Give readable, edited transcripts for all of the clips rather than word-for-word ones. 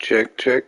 Check, check.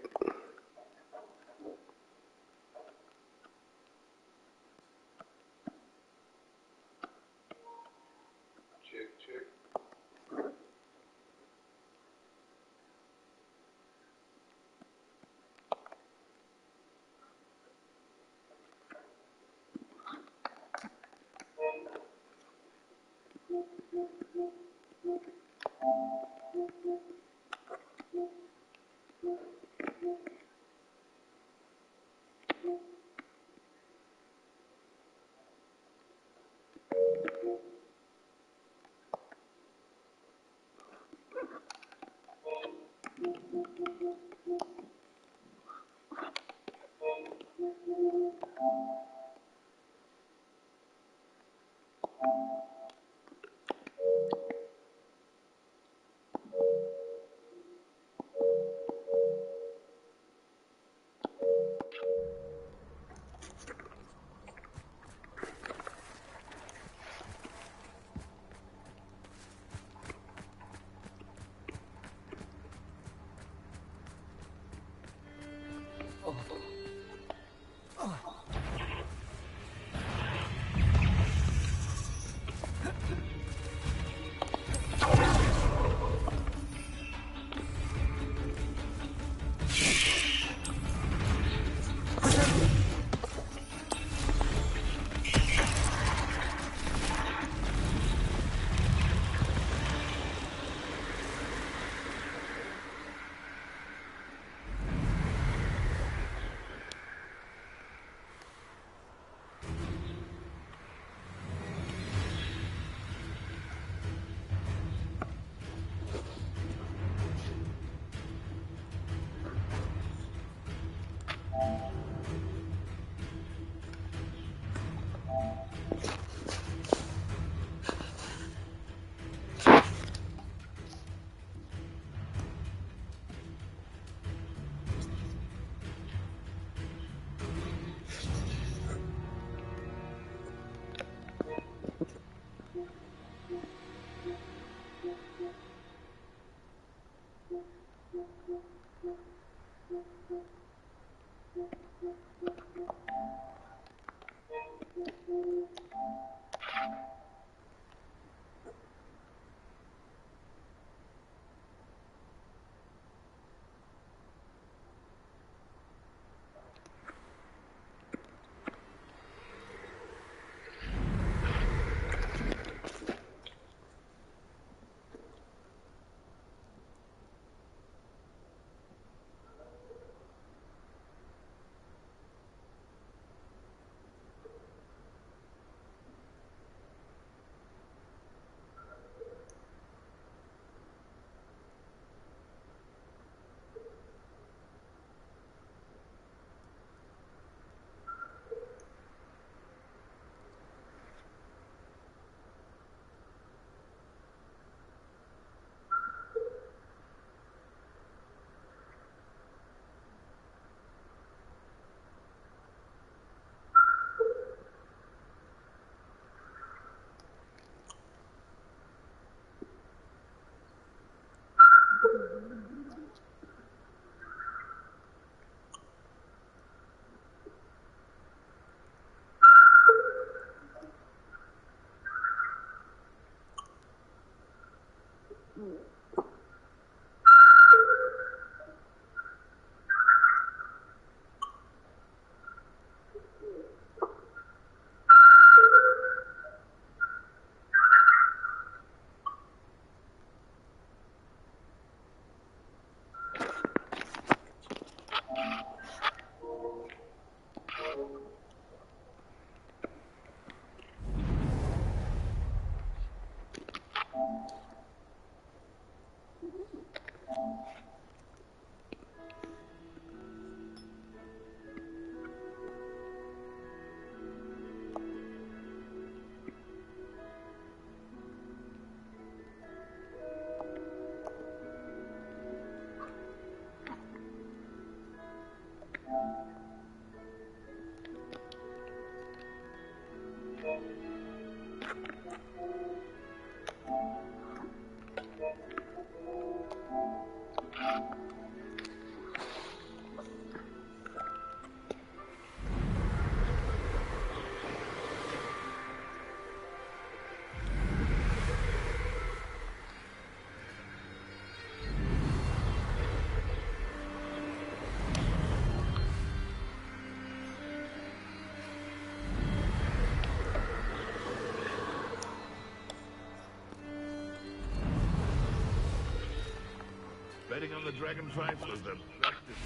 Fighting on the dragon fights was the practice.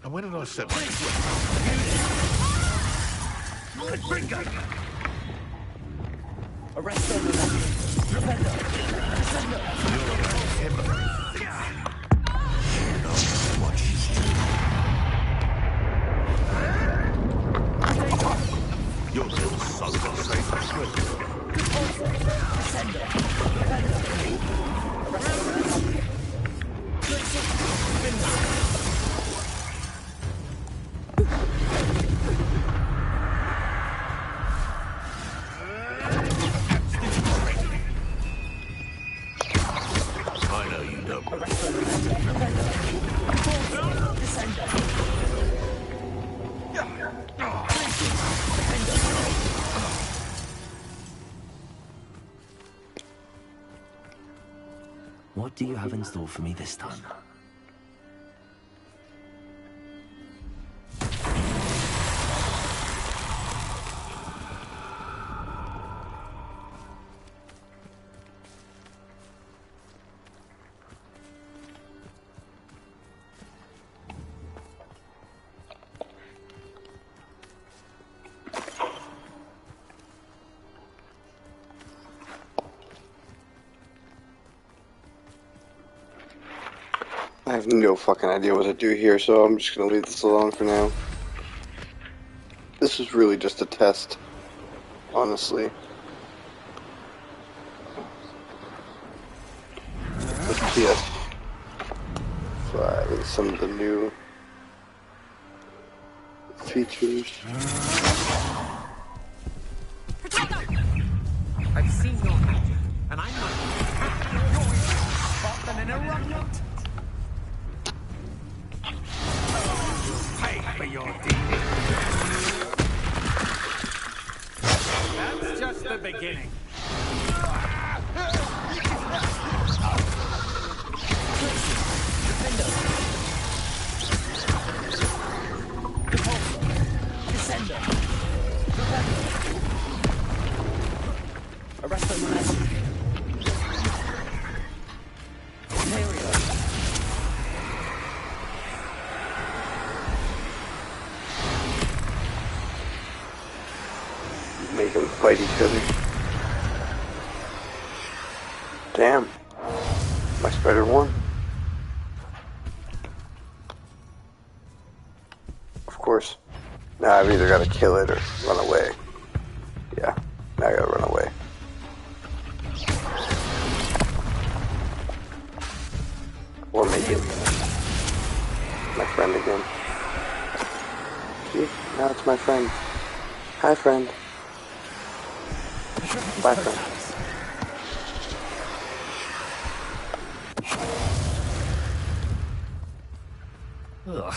And when did I set my finger? Arrest them. Defender. What she's doing. Your little son of a safe. I know you don't. What do you have in store for me this time? I have no fucking idea what to do here, so I'm just gonna leave this alone for now. This is really just a test, honestly. The PS5 and some of the new features. I've seen your magic, and I'm not than an eruption. Pay for your deed. That's just the beginning. Arrest them. Make them fight each other. Damn. My spider won. Of course. Now I've either got to kill it or run away. Yeah, now I gotta run away. Or make it my friend again. See? Now it's my friend. Hi, friend. Bye, friend. Ugh.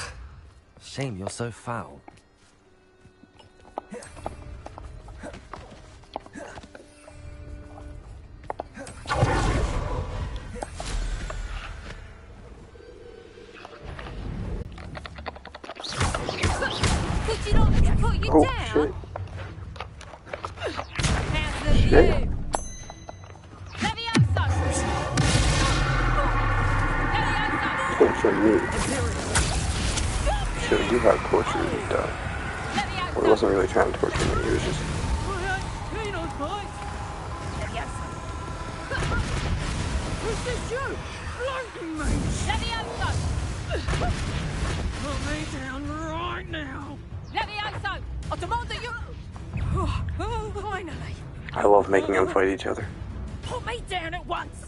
Shame you're so foul. Oh, shit. Shit. Torture me. Show you how torture is done. Well, he wasn't really trying to torture me, he was just... Put me down right now. Finally. I love making them fight each other. Put me down at once.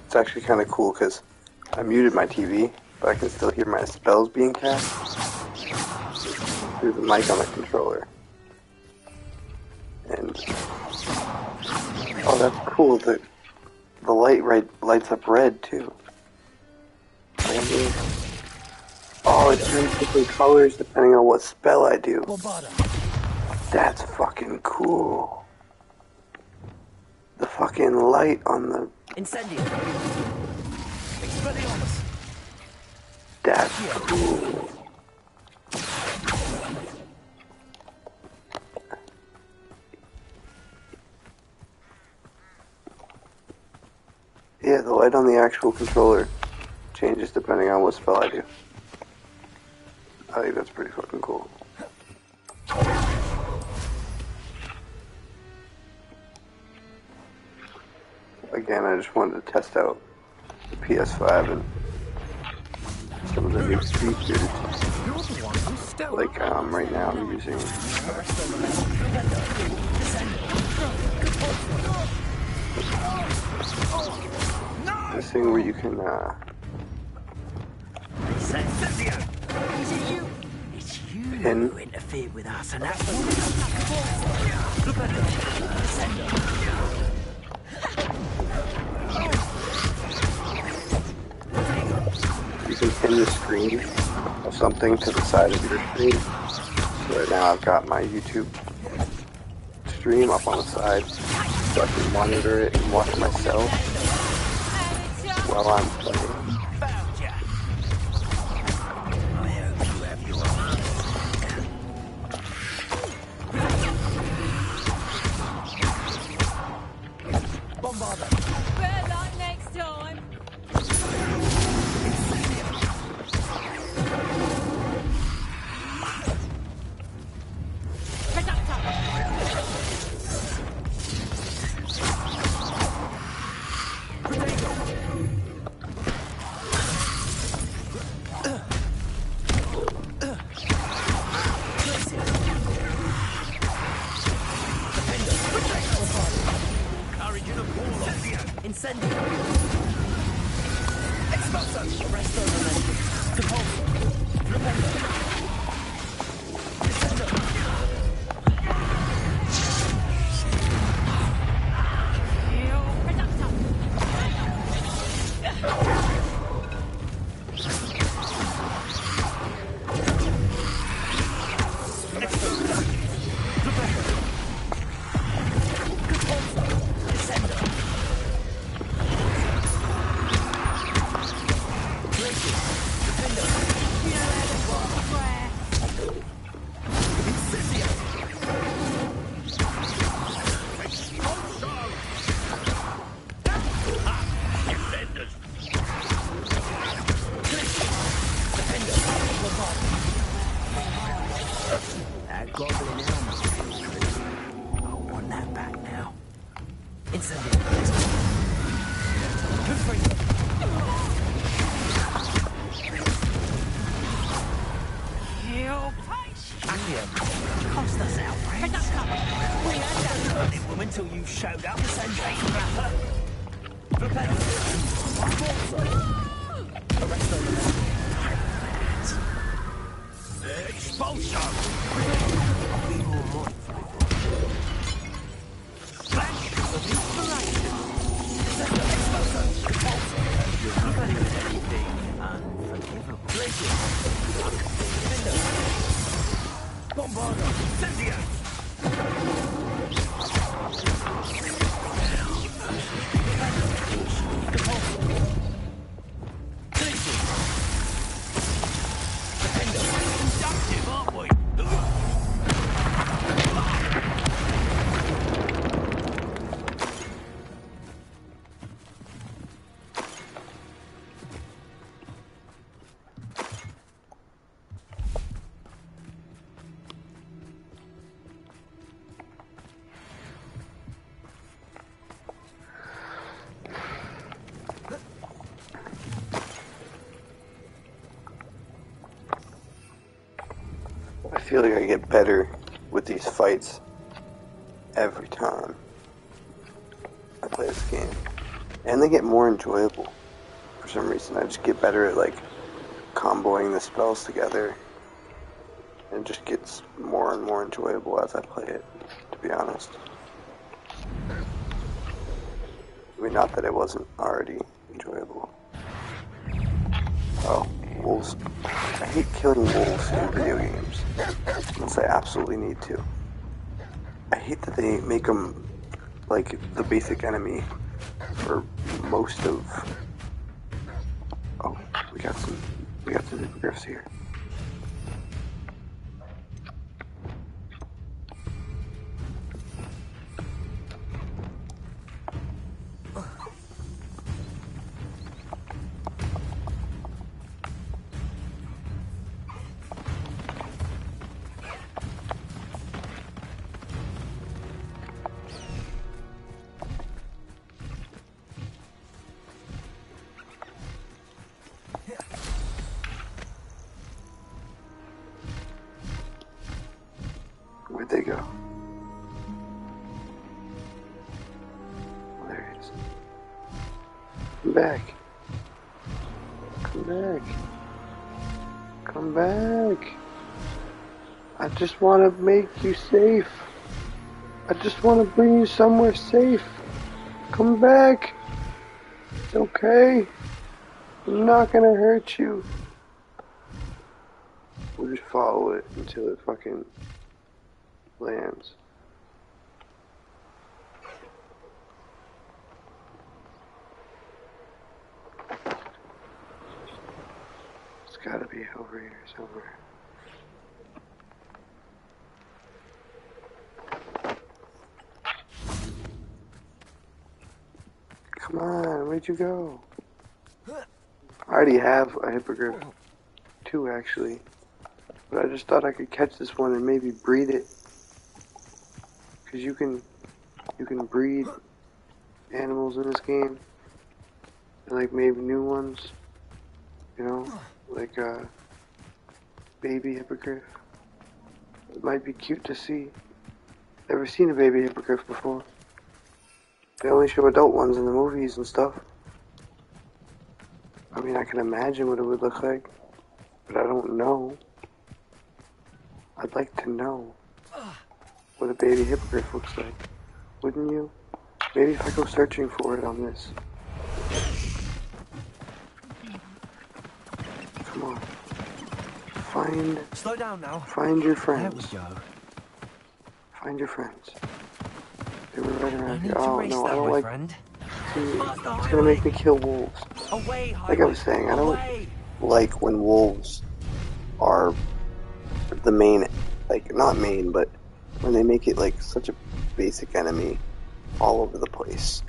It's actually kind of cool because I muted my TV, but I can still hear my spells being cast through the mic on the controller. And oh, that's cool. The light lights up red too. Oh, it turns different colors depending on what spell I do. Bombarda. That's fucking cool. The fucking light on the... Incendio. Expelliarmus. That's cool. Yeah, the light on the actual controller changes depending on what spell I do. I think that's pretty fucking cool. Again, I just wanted to test out the PS5 and some of the new features. Like, right now I'm using this thing where you can, pin. You interfered with us and that You can pin the screen of something to the side of your screen. So right now I've got my YouTube stream up on the side so I can monitor it and watch myself while I'm playing. Better luck next time. Incendio. Expulso. Arresto. Compulso. Rependo. Descendo. That goblin helmet. I want that back now. Incendio. Good for you. Accio. Cost us out, friends. We had that bloody woman till you showed up, Sanjay. Repel. Arresto. Expulsion! Be more mindful. Flash of inspiration. Expulsion! You're not doing anything unforgivable. Glacier! Window! Bombardo! Incendio! I feel like I get better with these fights every time I play this game. And they get more enjoyable for some reason. I just get better at like comboing the spells together. And it just gets more and more enjoyable as I play it, to be honest. I mean, not that it wasn't already enjoyable. Oh, wolves. I hate killing wolves in video games, unless I absolutely need to. I hate that they make them, like, the basic enemy for most of... Oh, we got some hippogriffs here. Where'd they go? Oh, there it is. Come back. Come back. Come back. I just want to make you safe. I just want to bring you somewhere safe. Come back. It's okay. I'm not gonna hurt you. We'll just follow it until it fucking lands. It's gotta be over here somewhere. Come on, where'd you go? I already have a hippogriff. 2 actually. But I just thought I could catch this one and maybe breed it. Cause you can breed animals in this game. And like maybe new ones. You know? Like a baby hippogriff. It might be cute to see. Never seen a baby hippogriff before. They only show adult ones in the movies and stuff. I mean, I can imagine what it would look like, but I don't know. I'd like to know what a baby hippogriff looks like. Wouldn't you? Maybe if I go searching for it on this. Come on. Slow down now. Find your friends. There we go. Find your friends. They were right I around need here. to Oh race no, I that, don't my like. friend. See, it's gonna make me kill wolves. Away, Like I was saying, I don't like when wolves are the main, like, not main, but when they make it like such a basic enemy all over the place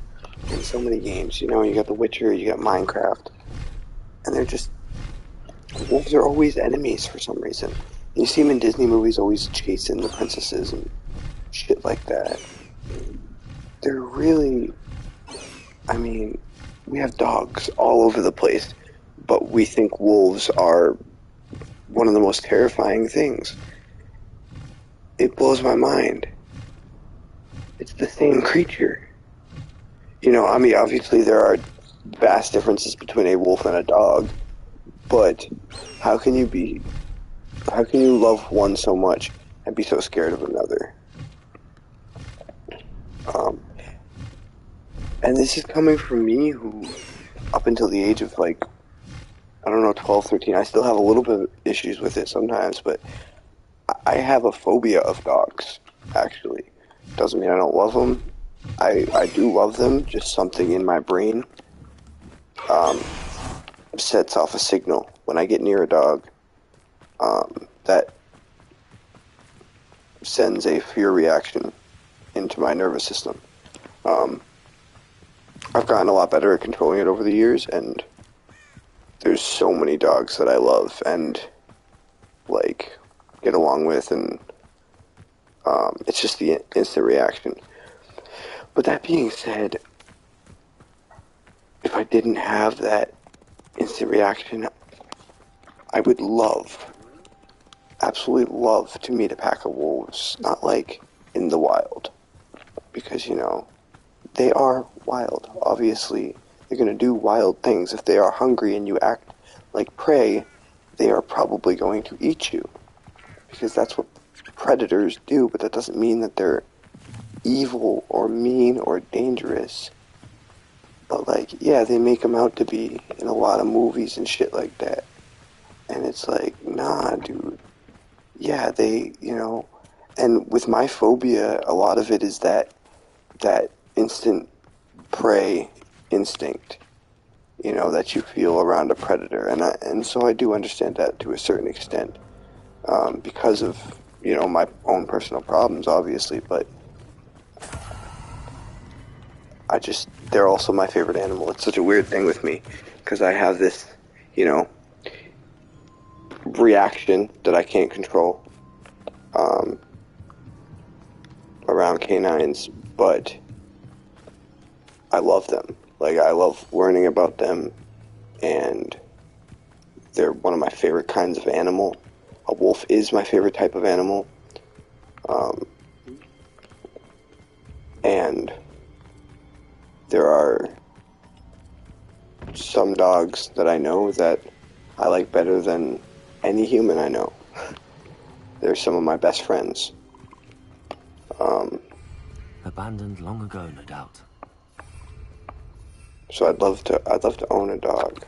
in so many games. You know, you got The Witcher, you got Minecraft, and they're just, wolves are always enemies for some reason. You see them in Disney movies always chasing the princesses and shit like that. They're really, I mean, we have dogs all over the place, but we think wolves are one of the most terrifying things. It blows my mind. It's the same creature. You know, I mean, obviously there are vast differences between a wolf and a dog, but how can you love one so much and be so scared of another? And this is coming from me who, up until the age of like, I don't know, 12, 13, I still have a little bit of issues with it sometimes, but I have a phobia of dogs, actually. Doesn't mean I don't love them. I do love them, just something in my brain sets off a signal when I get near a dog that sends a fear reaction into my nervous system. I've gotten a lot better at controlling it over the years, and there's so many dogs that I love and like get along with, and it's just the instant reaction. But that being said, if I didn't have that instant reaction, I would absolutely love to meet a pack of wolves, not like in the wild, because, you know, they are wild. Obviously, they're going to do wild things. If they are hungry and you act like prey, they are probably going to eat you, because that's what predators do, but that doesn't mean that they're evil or mean or dangerous. But, like, yeah, they make them out to be in a lot of movies and shit like that. And it's like, Nah, dude. Yeah, they, you know, and with my phobia, a lot of it is that instant prey instinct, you know, that you feel around a predator, and so I do understand that to a certain extent, because of, you know, my own personal problems, obviously, but they're also my favorite animal. It's such a weird thing with me, because I have this, you know, reaction that I can't control, around canines, but I love them. Like, I love learning about them, and they're one of my favorite kinds of animal. A wolf is my favorite type of animal. And there are some dogs that I know that I like better than any human I know. They're some of my best friends. Abandoned long ago, no doubt. So I'd love to own a dog.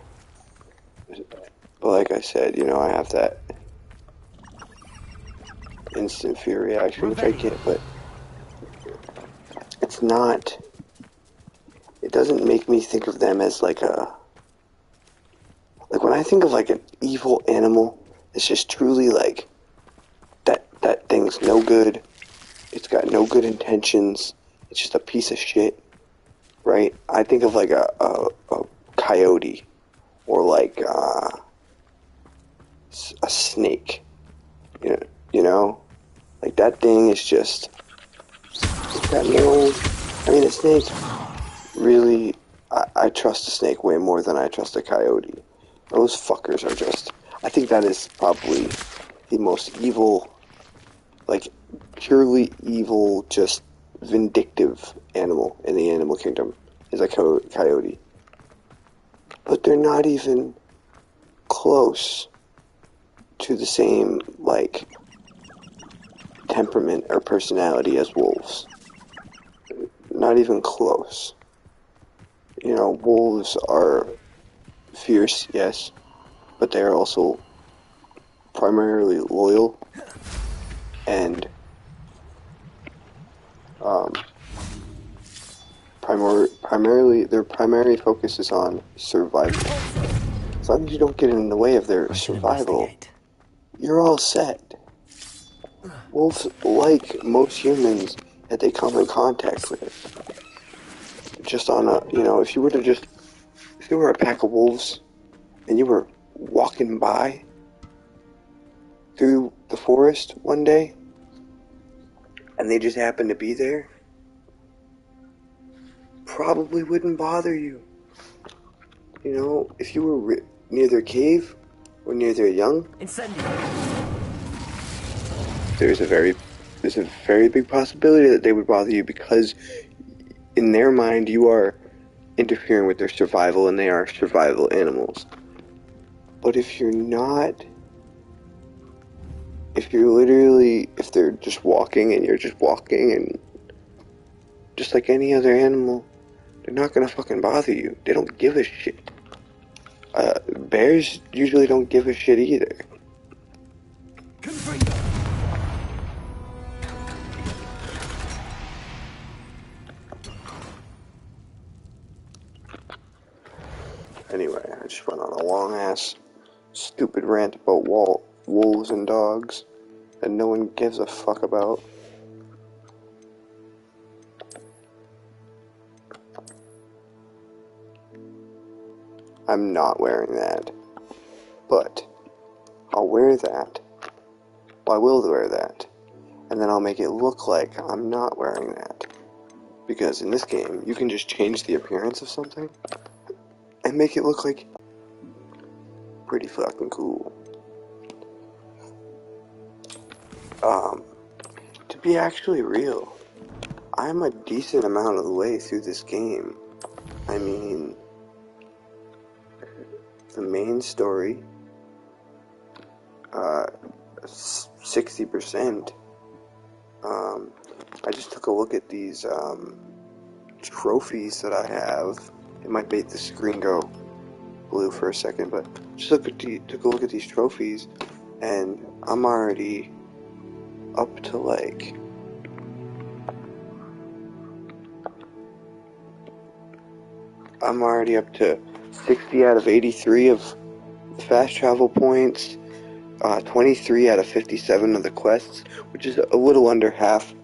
But like I said, you know, I have that instant fear reaction, which I get, but it's not, it doesn't make me think of them as like when I think of like an evil animal, it's just truly like, that thing's no good, it's got no good intentions, it's just a piece of shit, right? I think of like a coyote, or like a snake, you know? Like, that thing is just, it's got no, I mean, a snake, really, I trust a snake way more than I trust a coyote. Those fuckers are just, I think that is probably the most evil, like, purely evil, just vindictive animal in the animal kingdom, is a coyote. But they're not even close to the same, like, temperament or personality as wolves. Not even close. You know, wolves are fierce, yes, but they are also primarily loyal, and primarily their primary focus is on survival. As long as you don't get in the way of their survival, you're all set. Wolves, like most humans that they come in contact with, just on a, you know, if you were a pack of wolves and you were walking by through the forest one day and they just happened to be there, probably wouldn't bother you. You know, if you were near their cave or near their young, there's a very big possibility that they would bother you, because in their mind you are interfering with their survival, and they are survival animals. But if you're not, if they're just walking and you're just walking, and just like any other animal, they're not gonna fucking bother you. They don't give a shit. Bears usually don't give a shit either. Anyway, I just went on a long-ass, stupid rant about wolves and dogs that no one gives a fuck about. I'm not wearing that, but I'll wear that. Well, I will wear that, and then I'll make it look like I'm not wearing that. Because in this game, you can just change the appearance of something and make it look like pretty fucking cool. To be actually real, I'm a decent amount of the way through this game. I mean, the main story, 60%. I just took a look at these trophies that I have. It might make the screen go blue for a second, but just took a look at these trophies, and I'm already up to like I'm already up to 60 out of 83 of fast travel points, 23 out of 57 of the quests, which is a little under half.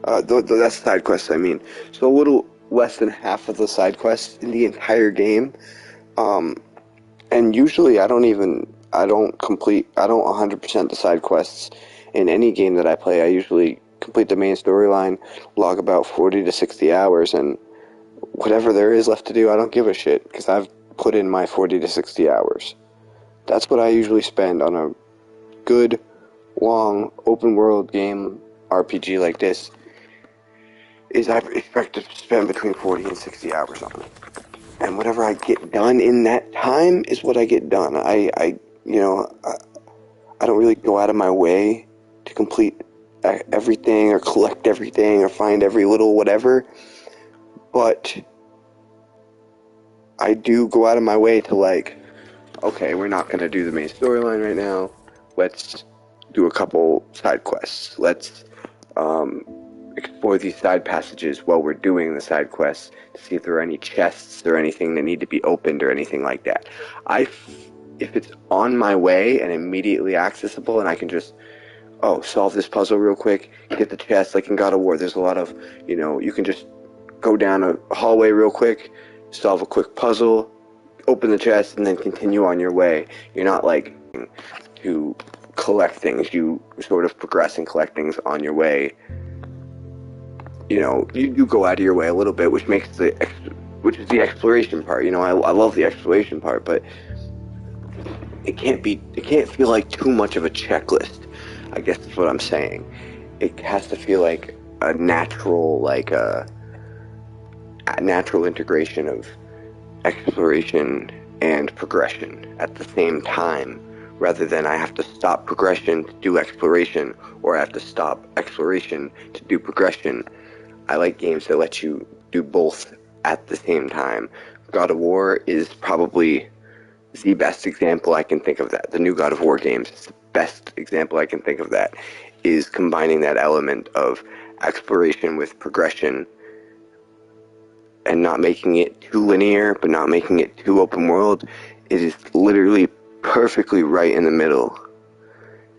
That's side quests, I mean. So a little less than half of the side quests in the entire game. And usually I don't 100% the side quests in any game that I play. I usually complete the main storyline, log about 40 to 60 hours, and whatever there is left to do, I don't give a shit, because I've put in my 40 to 60 hours. That's what I usually spend on a good, long, open-world game RPG like this, is I expect to spend between 40 and 60 hours on it. And whatever I get done in that time is what I get done. I don't really go out of my way to complete everything or collect everything or find every little whatever. But I do go out of my way to like, okay, we're not going to do the main storyline right now. Let's do a couple side quests. Let's explore these side passages while we're doing the side quests to see if there are any chests or anything that need to be opened or anything like that. If it's on my way and immediately accessible and I can just, solve this puzzle real quick, get the chest, like in God of War, there's a lot of, you can just go down a hallway real quick, solve a quick puzzle, open the chest, and then continue on your way. You're not like to collect things, you sort of progress and collect things on your way. You do go out of your way a little bit, which is the exploration part. I love the exploration part, but it can't feel like too much of a checklist, I guess is what I'm saying. It has to feel like a natural integration of exploration and progression at the same time, rather than I have to stop progression to do exploration, or I have to stop exploration to do progression. I like games that let you do both at the same time. God of War is probably the best example I can think of that. The new God of War games is the best example I can think of that, is combining that element of exploration with progression and not making it too linear, but not making it too open world. It is literally perfectly right in the middle.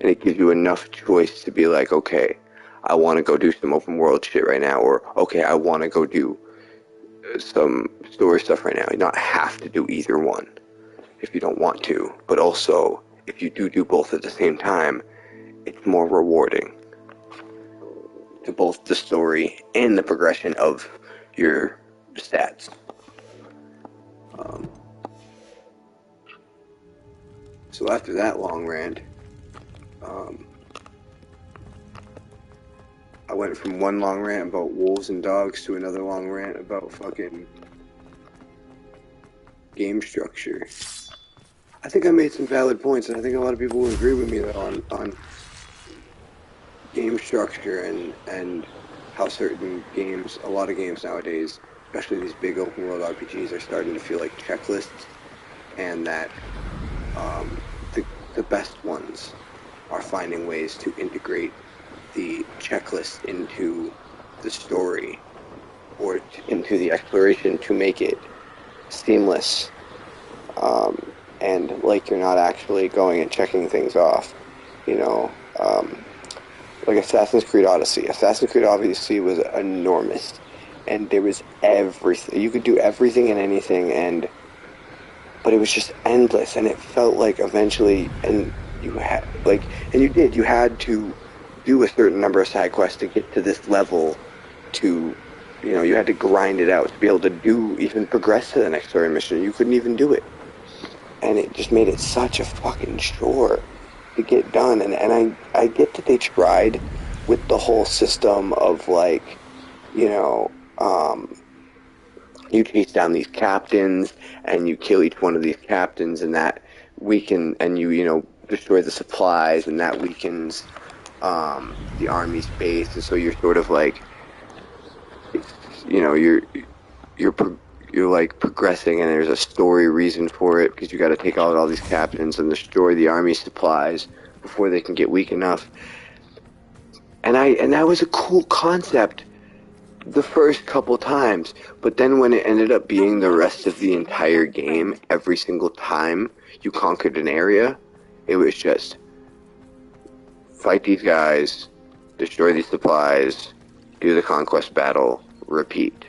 And it gives you enough choice to be like, okay, I want to go do some open world shit right now, or okay, I want to go do some story stuff right now. You not have to do either one if you don't want to, but also if you do both at the same time, it's more rewarding to both the story and the progression of your stats. So after that long rant, I went from one long rant about wolves and dogs to another long rant about fucking game structure. I think I made some valid points, and I think a lot of people will agree with me though on game structure and how certain games, a lot of games nowadays, especially these big open world RPGs, are starting to feel like checklists, and that the best ones are finding ways to integrate the checklist into the story or into the exploration to make it seamless, and like you're not actually going and checking things off, like Assassin's Creed Odyssey. Assassin's Creed Odyssey was enormous, and there was everything. You could do everything and anything, but it was just endless, and it felt like eventually, you had to do a certain number of side quests to get to this level, to, you had to grind it out to be able to even progress to the next story mission. You couldn't even do it, and it just made it such a fucking chore to get done. And I get that they tried with the whole system of like, you chase down these captains and you kill each one of these captains, and that and you destroy the supplies, and that weakens the army's base. And so you're sort of like, you're like progressing, and there's a story reason for it, because you got to take out all these captains and destroy the army supplies before they can get weak enough. And that was a cool concept the first couple times, but then when it ended up being the rest of the entire game, every single time you conquered an area, it was just fight these guys, destroy these supplies, do the conquest battle, repeat.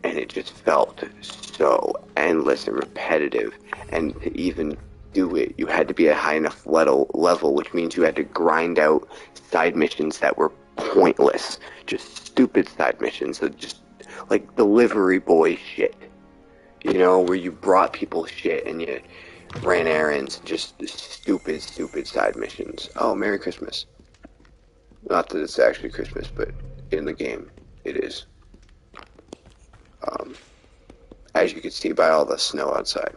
And it just felt so endless and repetitive, and to even do it, you had to be at high enough level, which means you had to grind out side missions that were pointless, just stupid side missions, so just like delivery boy shit, you know, where you brought people shit and you ran errands, just stupid side missions. Oh, Merry Christmas. Not that it's actually Christmas, but in the game it is. As you can see by all the snow outside.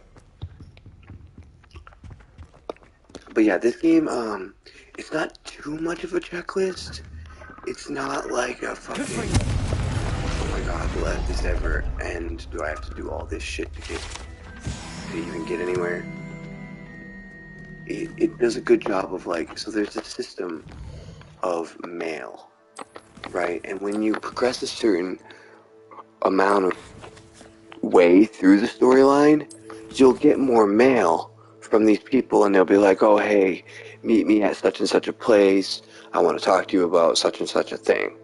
But yeah, this game, it's not too much of a checklist. It's not like a fucking, oh my god, will this ever end? Do I have to do all this shit to even get anywhere? It does a good job of like, so there's a system of mail, right? And when you progress a certain amount of way through the storyline, you'll get more mail from these people, and they'll be like, oh hey, meet me at such and such a place, I want to talk to you about such and such a thing.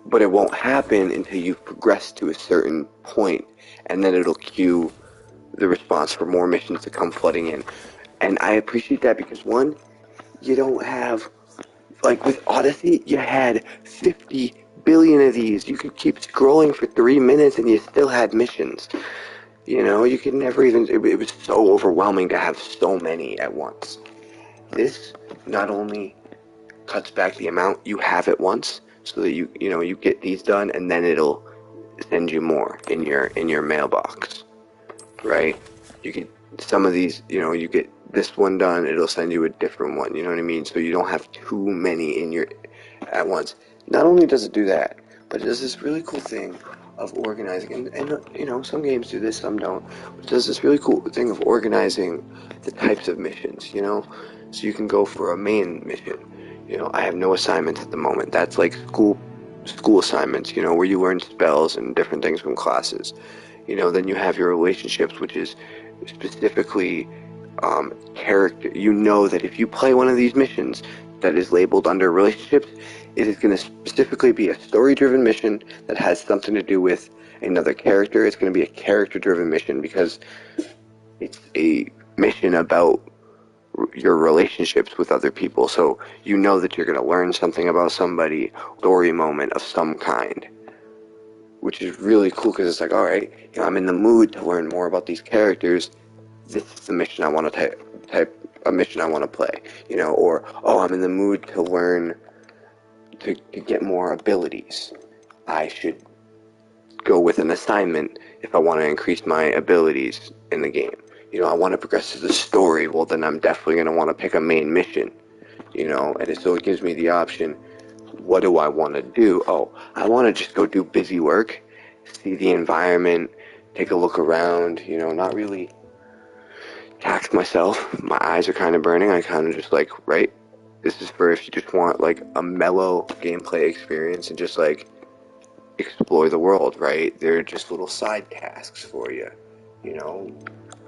But it won't happen until you've progressed to a certain point, and then it'll cue the response for more missions to come flooding in. And I appreciate that because, one, you don't have, like with Odyssey, you had 50 billion of these. You could keep scrolling for 3 minutes and you still had missions. You know, you could never even, it was so overwhelming to have so many at once. This not only cuts back the amount you have at once, so that you get these done, and then it'll send you more in your mailbox, right? You get some of these, you get this one done, it'll send you a different one, you know what I mean? So you don't have too many at once. Not only does it do that, but it does this really cool thing of organizing, and some games do this, some don't, but it does this really cool thing of organizing the types of missions, so you can go for a main mission. I have no assignments at the moment. That's like school assignments, where you learn spells and different things from classes. Then you have your relationships, which is specifically character. That if you play one of these missions that is labeled under relationships, it is going to specifically be a story-driven mission that has something to do with another character. It's going to be a character-driven mission because it's a mission about your relationships with other people. So that you're going to learn something about somebody, story moment of some kind, which is really cool because it's like, all right, I'm in the mood to learn more about these characters. This is the mission I want to a mission I want to play, or, oh, I'm in the mood to learn to get more abilities. I should go with an assignment if I want to increase my abilities in the game. I want to progress to the story. Well, then I'm definitely going to want to pick a main mission, and so it gives me the option. What do I want to do? Oh, I want to just go do busy work, see the environment, take a look around, not really tax myself. My eyes are kind of burning. I kind of just like, right, this is for if you just want like a mellow gameplay experience and just like explore the world, right? They're just little side tasks for you,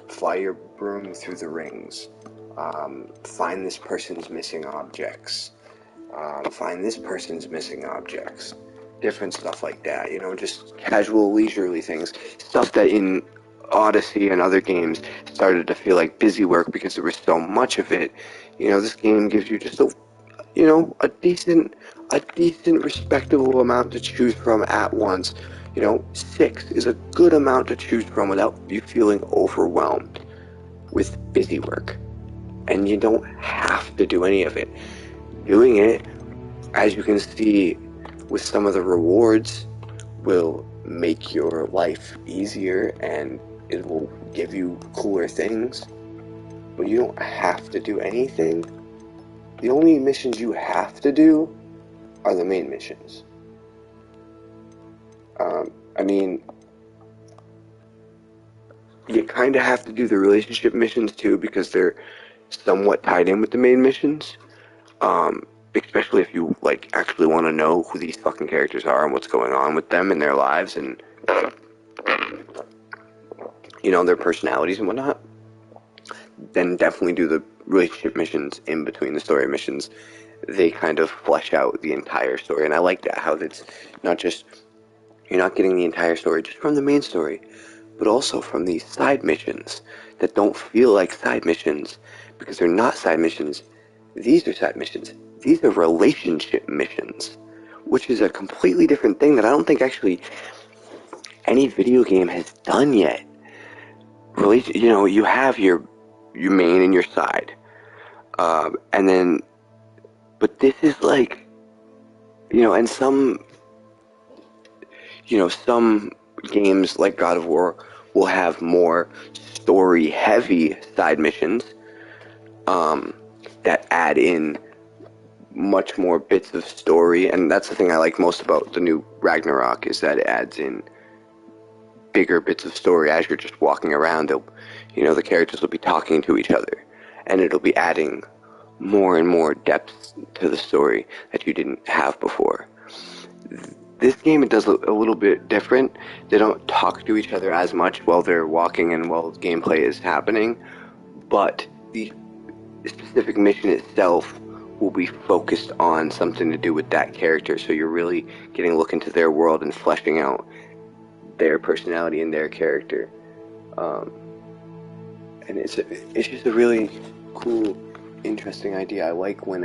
fly your broom through the rings, find this person's missing objects, different stuff like that, just casual, leisurely things, stuff that in Odyssey and other games started to feel like busy work because there was so much of it. This game gives you just a decent, respectable amount to choose from at once. 6 is a good amount to choose from without you feeling overwhelmed with busy work. And you don't have to do any of it. Doing it, as you can see with some of the rewards, will make your life easier and it will give you cooler things. But you don't have to do anything. The only missions you have to do are the main missions. You kind of have to do the relationship missions too because they're somewhat tied in with the main missions. Especially if you like actually want to know who these fucking characters are and what's going on with them in their lives and their personalities and whatnot. Then definitely do the relationship missions in between the story missions. They kind of flesh out the entire story, and I like that, how it's not just, you're not getting the entire story just from the main story, but also from these side missions that don't feel like side missions because they're not side missions. These are side missions. These are relationship missions, which is a completely different thing that I don't think actually any video game has done yet. You have your main and your side, and then, but this is like, and some games like God of War will have more story-heavy side missions that add in much more bits of story, and that's the thing I like most about the new Ragnarok, is that it adds in bigger bits of story as you're just walking around. The characters will be talking to each other, and it'll be adding more and more depth to the story that you didn't have before. This game, it does a little bit different. They don't talk to each other as much while they're walking and while gameplay is happening, but the specific mission itself will be focused on something to do with that character, so you're really getting a look into their world and fleshing out their personality and their character. And it's just a really cool, interesting idea. I like when